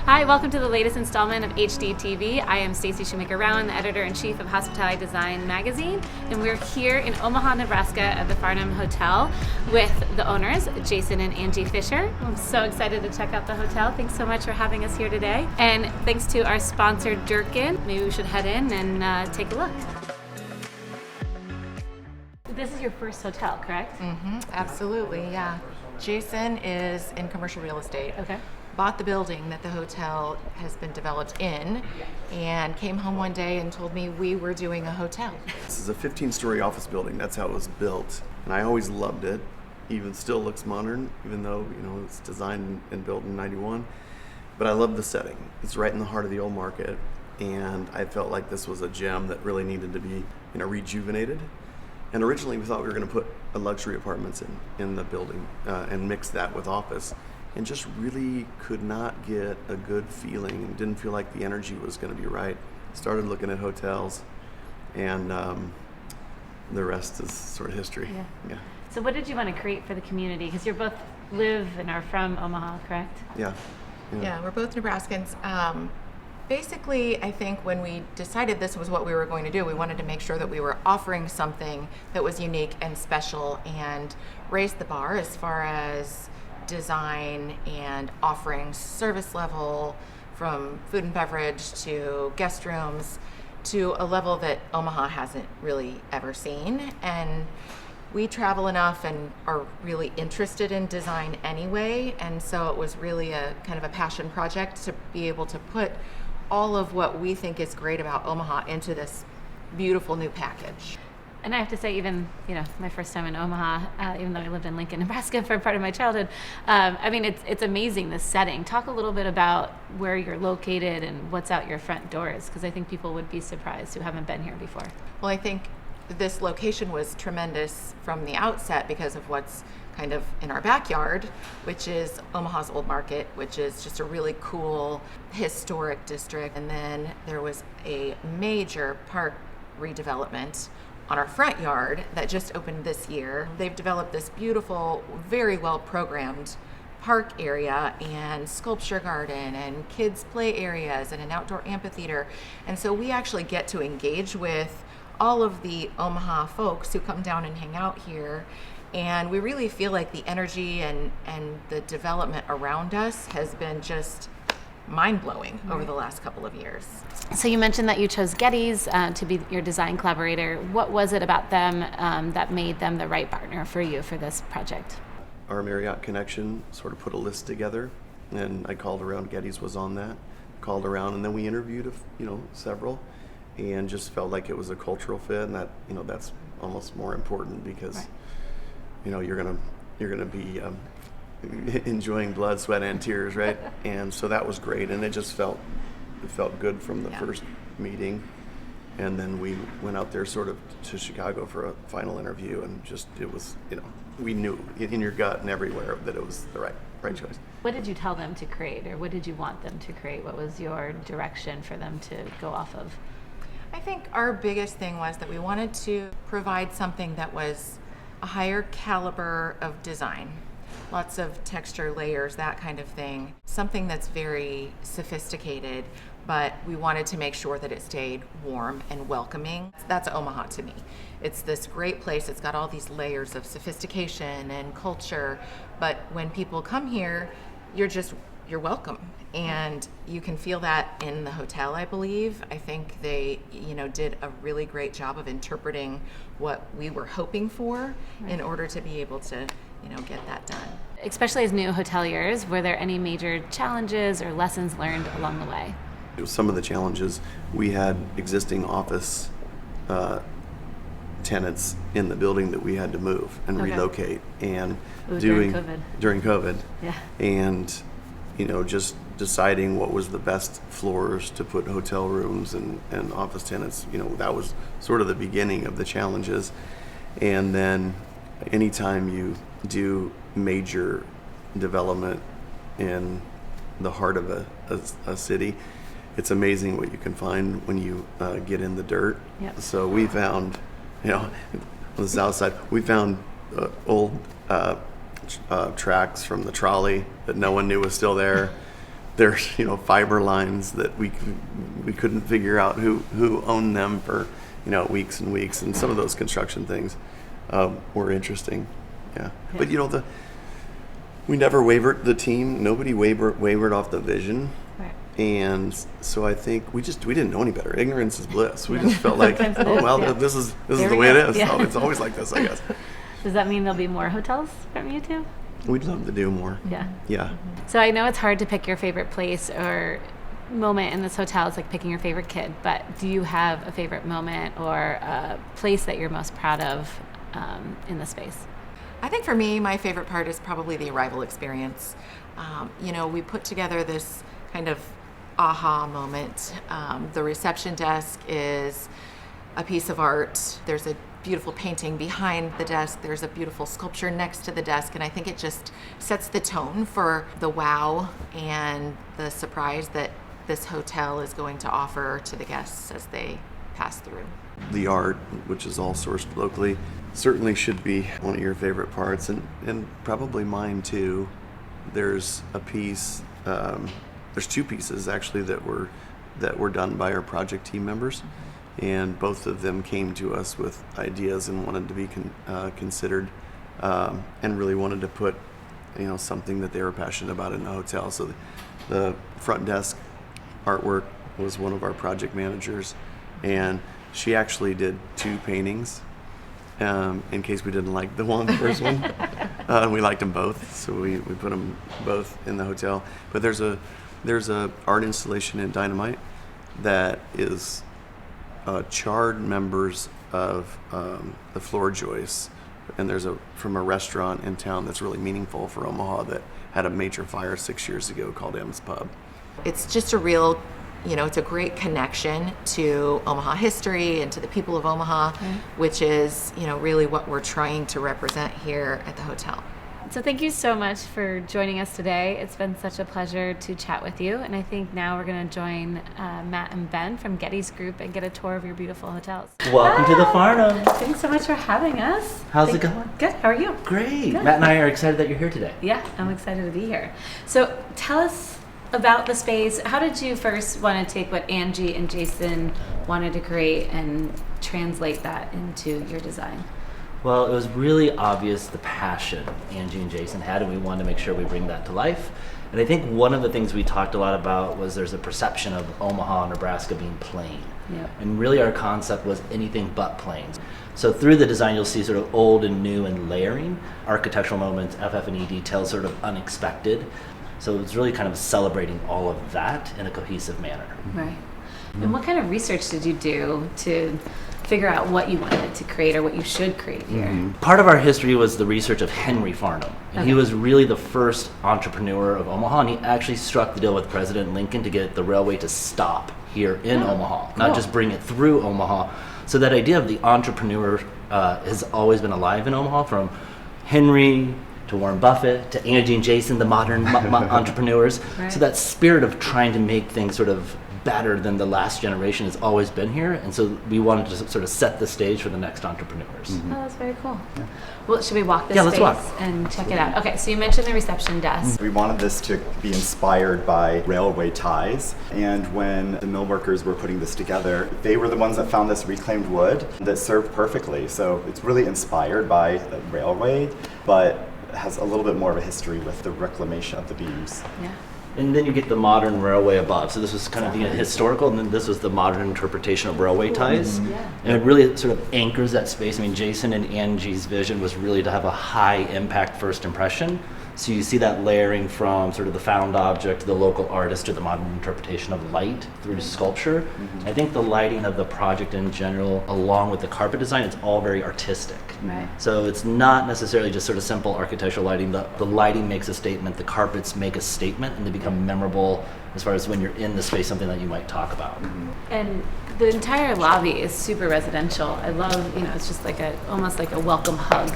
Hi, welcome to the latest installment of HDTV. I am Stacy Shoemaker-Rowan, the editor-in-chief of Hospitality Design magazine, and we're here in Omaha, Nebraska at the Farnam Hotel with the owners, Jason and Angie Fisher. I'm so excited to check out the hotel. Thanks so much for having us here today. And thanks to our sponsor, Durkin. Maybe we should head in and take a look. This is your first hotel, correct? Absolutely, yeah. Jason is in commercial real estate. Okay. Bought the building that the hotel has been developed in and came home one day and told me we were doing a hotel. This is a 15-story office building. That's how it was built. And I always loved it. Even still looks modern, even though, it's designed and built in 91. But I love the setting. It's right in the heart of the old market. And I felt like this was a gem that really needed to be, rejuvenated. And originally we thought we were going to put a luxury apartments in the building and mix that with office. And just really could not get a good feeling and didn't feel like the energy was going to be right. Started looking at hotels, and the rest is sort of history. Yeah. So what did you want to create for the community? Because you both live and are from Omaha, correct? Yeah, we're both Nebraskans. Basically, I think when we decided this was what we were going to do, we wanted to make sure that we were offering something that was unique and special and raise the bar as far as design and offering service level, from food and beverage to guest rooms, to a level that Omaha hasn't really ever seen. And we travel enough and are really interested in design anyway, and so it was really a kind of a passion project to be able to put all of what we think is great about Omaha into this beautiful new package. And I have to say, even, my first time in Omaha, even though I lived in Lincoln, Nebraska for part of my childhood, it's amazing, this setting. Talk a little bit about where you're located and what's out your front doors, because I think people would be surprised who haven't been here before. Well, I think this location was tremendous from the outset because of what's kind of in our backyard, which is Omaha's Old Market, which is just a really cool historic district. And then there was a major park redevelopment on our front yard that just opened this year. They've developed this beautiful, very well programmed park area and sculpture garden and kids play areas and an outdoor amphitheater. And so we actually get to engage with all of the Omaha folks who come down and hang out here. And we really feel like the energy and the development around us has been just mind-blowing over the last couple of years. So you mentioned that you chose Gettys to be your design collaborator. What was it about them that made them the right partner for you for this project? Our Marriott connection sort of put a list together, and I called around. Gettys was on that. Called around, and then we interviewed several, and just felt like it was a cultural fit, and that that's almost more important because right. You're gonna be enjoying blood, sweat, and tears, right? And so that was great, and it felt good from the first meeting. And then we went out there sort of to Chicago for a final interview, and it was, we knew in your gut and everywhere that it was the right choice. What did you tell them to create, or what did you want them to create? What was your direction for them to go off of? I think our biggest thing was that we wanted to provide something that was a higher caliber of design. Lots of texture, layers, that kind of thing. Something that's very sophisticated, but we wanted to make sure that it stayed warm and welcoming. That's Omaha to me. It's this great place. It's got all these layers of sophistication and culture, but when people come here, you're welcome. And you can feel that in the hotel, I believe. I think they, did a really great job of interpreting what we were hoping for in order to be able to get that done. Especially as new hoteliers, were there any major challenges or lessons learned along the way? Some of the challenges, we had existing office tenants in the building that we had to move and relocate, and during COVID. Yeah. And just deciding what was the best floors to put hotel rooms and office tenants, that was sort of the beginning of the challenges. And then anytime you do major development in the heart of a city, it's amazing what you can find when you get in the dirt. Yep. So we found, on the south side, we found old tracks from the trolley that no one knew was still there. there's fiber lines that we couldn't figure out who owned them for weeks and weeks, and some of those construction things were interesting. Yeah. But we never wavered. The team, nobody wavered off the vision. Right. And so I think we didn't know any better. Ignorance is bliss. We just felt like, Sometimes it oh is, well, yeah. this is There the we way go. it is. Yeah. So it's always like this, I guess. Does that mean there'll be more hotels from you two? We'd love to do more. Yeah. Yeah. So I know it's hard to pick your favorite place or moment in this hotel. It's like picking your favorite kid, but do you have a favorite moment or a place that you're most proud of in the space? I think for me, my favorite part is probably the arrival experience. We put together this kind of aha moment. The reception desk is a piece of art. There's a beautiful painting behind the desk. There's a beautiful sculpture next to the desk. And I think it just sets the tone for the wow and the surprise that this hotel is going to offer to the guests as they pass through. The art, which is all sourced locally, certainly should be one of your favorite parts, and probably mine too. There's a piece, there's two pieces actually that were done by our project team members, and both of them came to us with ideas and wanted to be considered, and really wanted to put something that they were passionate about in the hotel. So the front desk artwork was one of our project managers, and she actually did two paintings in case we didn't like the first one. We liked them both, so we put them both in the hotel. But there's a art installation in Dynamite that is charred members of the floor joists, and there's from a restaurant in town that's really meaningful for Omaha that had a major fire 6 years ago called M's Pub. It's just a real, it's a great connection to Omaha history and to the people of Omaha, which is, really what we're trying to represent here at the hotel. So thank you so much for joining us today. It's been such a pleasure to chat with you. And I think now we're going to join Matt and Ben from Gettys Group and get a tour of your beautiful hotels. Welcome to the Farnam. Thanks so much for having us. How's it going? Good. How are you? Great. Good. Matt and I are excited that you're here today. Yeah, I'm excited to be here. So tell us about the space. How did you first want to take what Angie and Jason wanted to create and translate that into your design? Well, it was really obvious the passion Angie and Jason had, and we wanted to make sure we bring that to life. And I think one of the things we talked a lot about was there's a perception of Omaha, Nebraska being plain. Yep. And really our concept was anything but plain. So through the design, you'll see sort of old and new and layering, architectural moments, FF&E details, sort of unexpected. So it's really kind of celebrating all of that in a cohesive manner. Right. And what kind of research did you do to figure out what you wanted to create or what you should create here? Part of our history was the research of Henry Farnam. And he Okay. was really the first entrepreneur of Omaha, and he actually struck the deal with President Lincoln to get the railway to stop here in Omaha, not cool. just bring it through Omaha. So that idea of the entrepreneur has always been alive in Omaha, from Henry to Warren Buffett to Angie and Jason, the modern entrepreneurs. Right. So that spirit of trying to make things sort of better than the last generation has always been here, and so we wanted to sort of set the stage for the next entrepreneurs. Oh, that's very cool. Well, should we walk this Yeah, let's space walk. and check it out? Okay, so you mentioned the reception desk. We wanted this to be inspired by railway ties, and when the mill workers were putting this together, they were the ones that found this reclaimed wood that served perfectly. So it's really inspired by the railway, but has a little bit more of a history with the reclamation of the beams. Yeah. And then you get the modern railway above. So this was kind of the historical, and then this was the modern interpretation of railway ties. Yeah. And it really sort of anchors that space. I mean, Jason and Angie's vision was really to have a high impact first impression. So you see that layering from sort of the found object to the local artist to the modern interpretation of light through sculpture. I think the lighting of the project in general, along with the carpet design, it's all very artistic. Right. So it's not necessarily just sort of simple architectural lighting. The lighting makes a statement, the carpets make a statement, and they become memorable as far as when you're in the space, something that you might talk about. And the entire lobby is super residential. I love, it's just like almost like a welcome hug.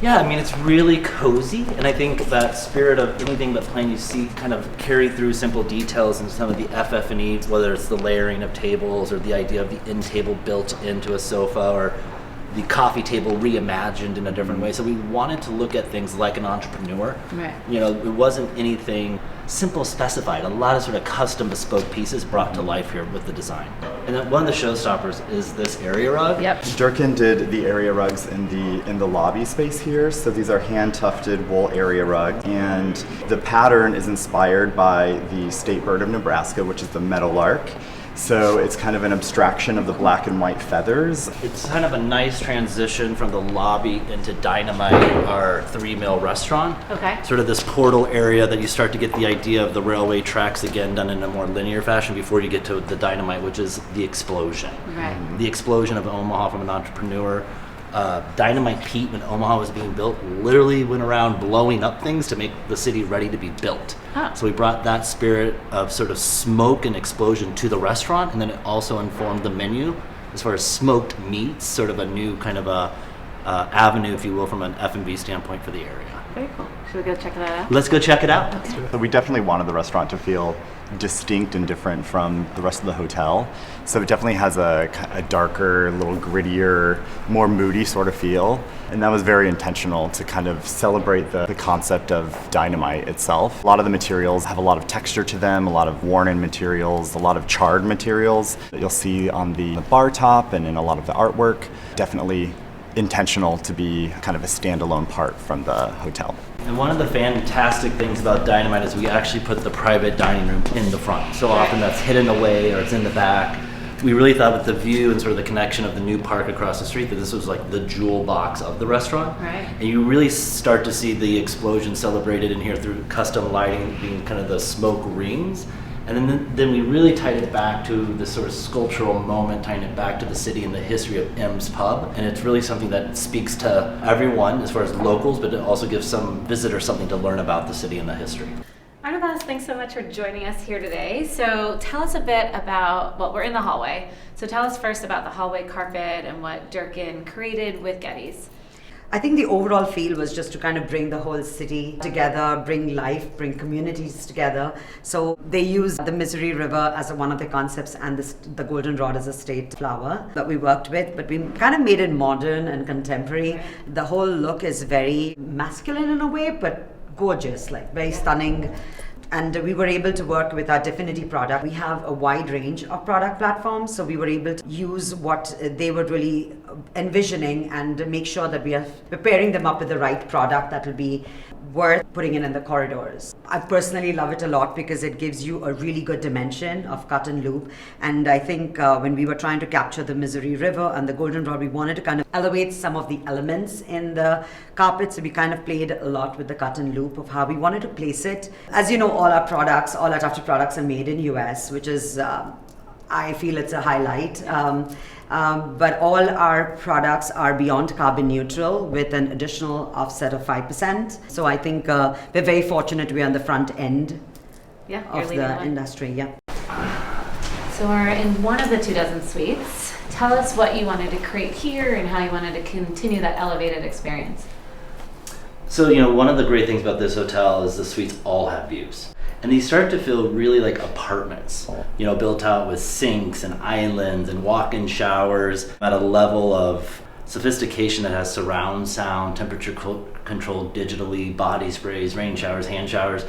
Yeah, I mean, it's really cozy, and I think that spirit of anything but plain you see kind of carry through simple details and some of the FF&E, whether it's the layering of tables or the idea of the end table built into a sofa or the coffee table reimagined in a different way. So we wanted to look at things like an entrepreneur. Right. It wasn't anything simple specified, a lot of sort of custom bespoke pieces brought to life here with the design. And then one of the showstoppers is this area rug. Yep. Durkin did the area rugs in the lobby space here. So these are hand-tufted wool area rugs, and the pattern is inspired by the state bird of Nebraska, which is the meadowlark. So it's kind of an abstraction of the black and white feathers. It's kind of a nice transition from the lobby into Dynamite, our 3-mill restaurant. Okay. Sort of this portal area that you start to get the idea of the railway tracks again done in a more linear fashion before you get to the Dynamite, which is the explosion. Right. The explosion of Omaha from an entrepreneur. Dynamite Pete, when Omaha was being built, literally went around blowing up things to make the city ready to be built. Huh. So we brought that spirit of sort of smoke and explosion to the restaurant, and then it also informed the menu as far as smoked meats, sort of a new kind of a avenue, if you will, from an F&B standpoint for the area. Very cool. Should we go check that out? Let's go check it out. So we definitely wanted the restaurant to feel distinct and different from the rest of the hotel. So it definitely has a darker, a little grittier, more moody sort of feel. And that was very intentional to kind of celebrate the concept of Dynamite itself. A lot of the materials have a lot of texture to them, a lot of worn-in materials, a lot of charred materials that you'll see on the bar top and in a lot of the artwork. Definitely intentional to be kind of a standalone part from the hotel. And one of the fantastic things about Dynamite is we actually put the private dining room in the front. So often that's hidden away or it's in the back. We really thought with the view and sort of the connection of the new park across the street that this was like the jewel box of the restaurant. Right. And you really start to see the explosion celebrated in here through custom lighting being kind of the smoke rings. And then we really tied it back to this sort of sculptural moment, tying it back to the city and the history of M's Pub. And it's really something that speaks to everyone as far as locals, but it also gives some visitors something to learn about the city and the history. Arnabas, thanks so much for joining us here today. So tell us a bit about, well, we're in the hallway. So tell us first about the hallway carpet and what Durkin created with Gettys. I think the overall feel was just to kind of bring the whole city together, bring life, bring communities together. So they use the Missouri River as one of the concepts and the goldenrod as a state flower that we worked with, but we kind of made it modern and contemporary. The whole look is very masculine in a way, but gorgeous, like very stunning. And we were able to work with our Definity product. We have a wide range of product platforms, so we were able to use what they were really envisioning and make sure that we are preparing them up with the right product that will be worth putting in the corridors. I personally love it a lot because it gives you a really good dimension of cut and loop. And I think when we were trying to capture the Missouri River and the goldenrod, we wanted to kind of elevate some of the elements in the carpet. So we kind of played a lot with the cut and loop of how we wanted to place it. As you know, all our tufted products are made in US, which is, I feel it's a highlight. But all our products are beyond carbon neutral with an additional offset of 5%. So I think we're very fortunate to be on the front end of the industry. Yeah. So we're in one of the 24 suites. Tell us what you wanted to create here and how you wanted to continue that elevated experience. So, one of the great things about this hotel is the suites all have views. And these start to feel really like apartments, built out with sinks and islands and walk-in showers at a level of sophistication that has surround sound, temperature controlled digitally, body sprays, rain showers, hand showers.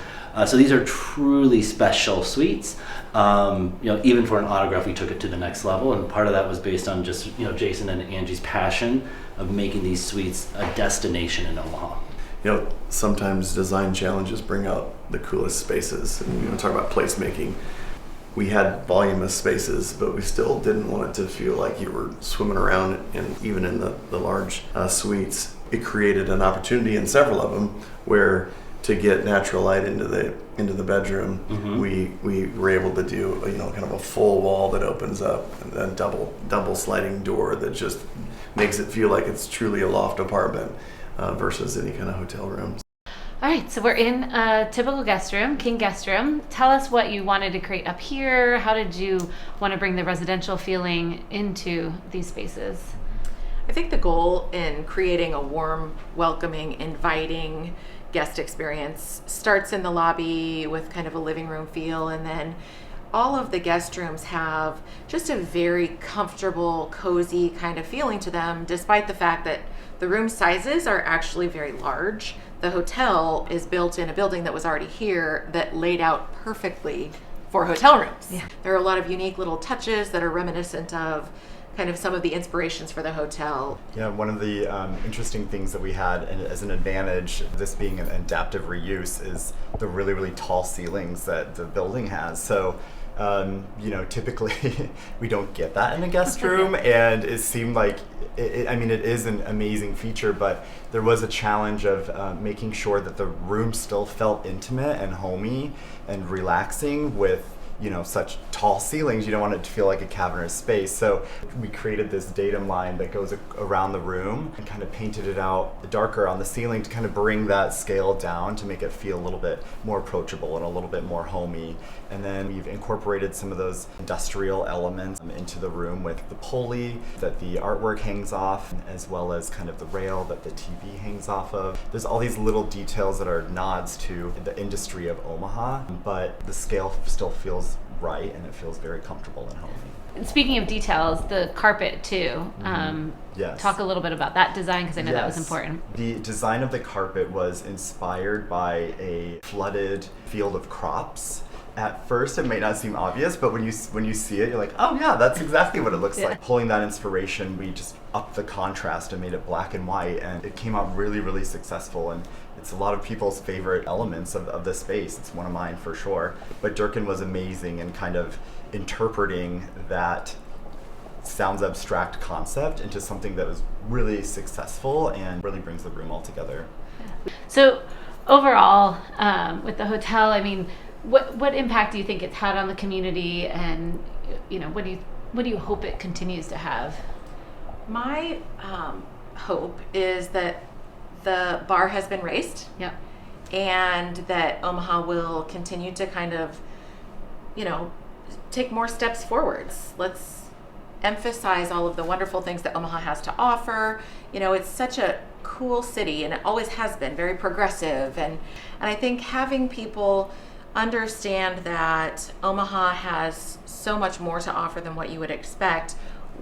So these are truly special suites. Even for an autograph, we took it to the next level. And part of that was based on just, Jason and Angie's passion of making these suites a destination in Omaha. Sometimes design challenges bring out the coolest spaces. And talk about placemaking. We had voluminous spaces, but we still didn't want it to feel like you were swimming around, and even in the large suites. It created an opportunity in several of them where to get natural light into the bedroom, we were able to do kind of a full wall that opens up and a double sliding door that just makes it feel like it's truly a loft apartment. Versus any kind of hotel rooms. All right, so we're in a typical guest room, king guest room. Tell us what you wanted to create up here. How did you want to bring the residential feeling into these spaces? I think the goal in creating a warm, welcoming, inviting guest experience starts in the lobby with kind of a living room feel, and then all of the guest rooms have just a very comfortable, cozy kind of feeling to them, despite the fact that the room sizes are actually very large. The hotel is built in a building that was already here that laid out perfectly for hotel rooms. Yeah. There are a lot of unique little touches that are reminiscent of kind of some of the inspirations for the hotel. Yeah, one of the interesting things that we had as an advantage, this being an adaptive reuse, is the really, really tall ceilings that the building has. So, typically we don't get that in a guest room, and it seemed like, it is an amazing feature, but there was a challenge of making sure that the room still felt intimate and homey and relaxing with such tall ceilings. You don't want it to feel like a cavernous space. So we created this datum line that goes around the room and kind of painted it out darker on the ceiling to kind of bring that scale down to make it feel a little bit more approachable and a little bit more homey. And then we've incorporated some of those industrial elements into the room with the pulley that the artwork hangs off, as well as kind of the rail that the TV hangs off of. There's all these little details that are nods to the industry of Omaha, but the scale still feels right, and it feels very comfortable and homey. And speaking of details, the carpet too. Yes. Talk a little bit about that design, because I know that was important. The design of the carpet was inspired by a flooded field of crops. At first, it may not seem obvious, but when you see it, you're like, oh yeah, that's exactly what it looks like. Pulling that inspiration, we just upped the contrast and made it black and white, and it came out really, really successful. And it's a lot of people's favorite elements of the space. It's one of mine for sure. But Durkin was amazing in kind of interpreting that sounds abstract concept into something that was really successful and really brings the room all together. So overall, with the hotel, I mean, what impact do you think it's had on the community, and what do you hope it continues to have? My hope is that the bar has been raised. Yep. And that Omaha will continue to kind of, take more steps forwards. Let's emphasize all of the wonderful things that Omaha has to offer. It's such a cool city, and it always has been very progressive. And I think having people understand that Omaha has so much more to offer than what you would expect.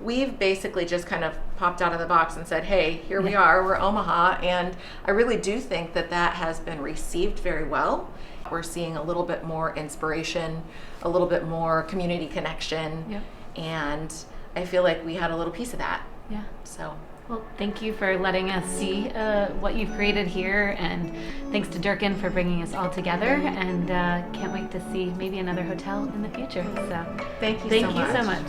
We've basically just kind of popped out of the box and said, hey, here we are, we're Omaha. And I really do think that has been received very well. We're seeing a little bit more inspiration, a little bit more community connection. Yep. And I feel like we had a little piece of that. Yeah. So. Well, thank you for letting us see what you've created here, and thanks to Durkin for bringing us all together, and can't wait to see maybe another hotel in the future. So Thank you so much.